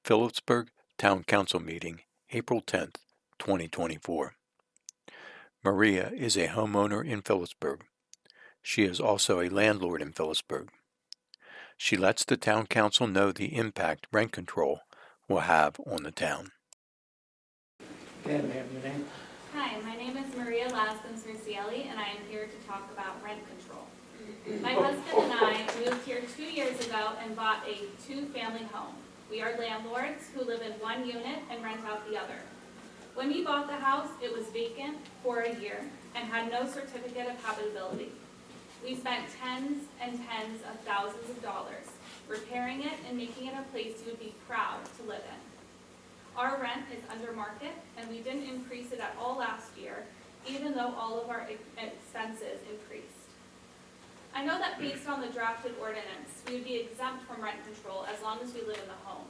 Phillipsburg Town Council meeting, April 10th, 2024. Maria is a homeowner in Phillipsburg. She is also a landlord in Phillipsburg. She lets the Town Council know the impact rent control will have on the town. Okay, ma'am, your name? Hi, my name is Maria Lascons-Rusielli, and I am here to talk about rent control. My husband and I moved here 2 years ago and bought a two-family home. We are landlords who live in one unit and rent out the other. When we bought the house, it was vacant for a year and had no certificate of habitability. We spent tens and tens of thousands of dollars repairing it and making it a place you would be proud to live in. Our rent is under market, and we didn't increase it at all last year, even though all of our expenses increased. I know that based on the drafted ordinance, we would be exempt from rent control as long as we live in the home.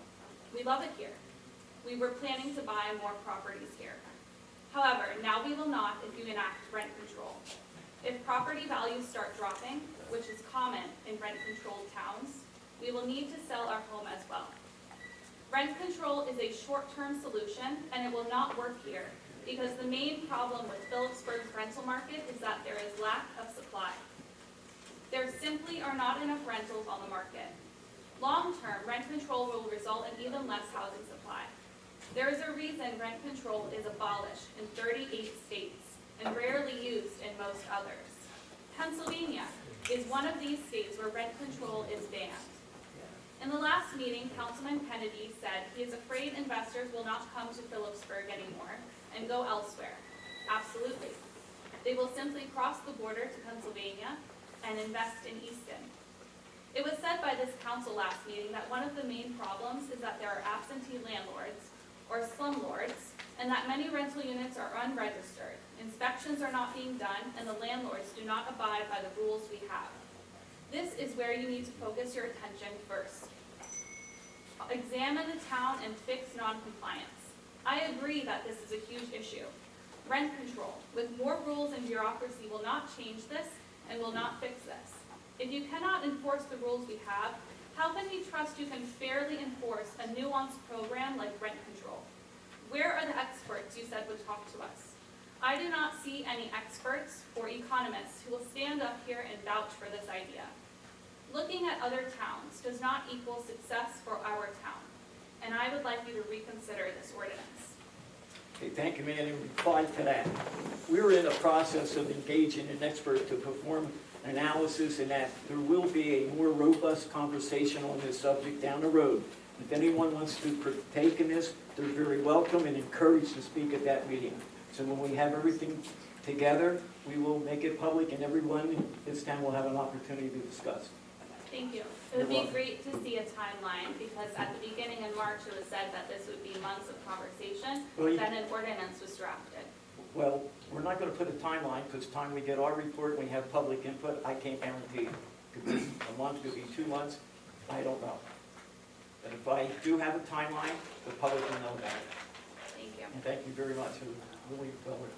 We love it here. We were planning to buy more properties here. However, now we will not if you enact rent control. If property values start dropping, which is common in rent-controlled towns, we will need to sell our home as well. Rent control is a short-term solution, and it will not work here because the main problem with Phillipsburg's rental market is that there is lack of supply. There simply are not enough rentals on the market. Long-term, rent control will result in even less housing supply. There is a reason rent control is abolished in 38 states and rarely used in most others. Pennsylvania is one of these states where rent control is banned. In the last meeting, Councilman Kennedy said he is afraid investors will not come to Phillipsburg anymore and go elsewhere. Absolutely. They will simply cross the border to Pennsylvania and invest in Easton. It was said by this council last meeting that one of the main problems is that there are absentee landlords or slumlords, and that many rental units are unregistered. Inspections are not being done, and the landlords do not abide by the rules we have. This is where you need to focus your attention first. Examine the town and fix non-compliance. I agree that this is a huge issue. Rent control, with more rules and bureaucracy, will not change this and will not fix this. If you cannot enforce the rules we have, how can we trust you can fairly enforce a nuanced program like rent control? Where are the experts you said would talk to us? I do not see any experts or economists who will stand up here and vouch for this idea. Looking at other towns does not equal success for our town, and I would like you to reconsider this ordinance. Okay, thank you, ma'am. In reply to that, we're in the process of engaging an expert to perform an analysis, and that there will be a more robust conversation on this subject down the road. If anyone wants to partake in this, they're very welcome and encouraged to speak at that meeting. So when we have everything together, we will make it public, and everyone in this town will have an opportunity to discuss. Thank you. It would be great to see a timeline, because at the beginning in March it was said that this would be months of conversation, then an ordinance was drafted. Well, we're not going to put a timeline, because time we get our report and we have public input, I can't guarantee. It could be a month, it could be 2 months, I don't know. But if I do have a timeline, the public will know about it. Thank you. And thank you very much. It was really well written.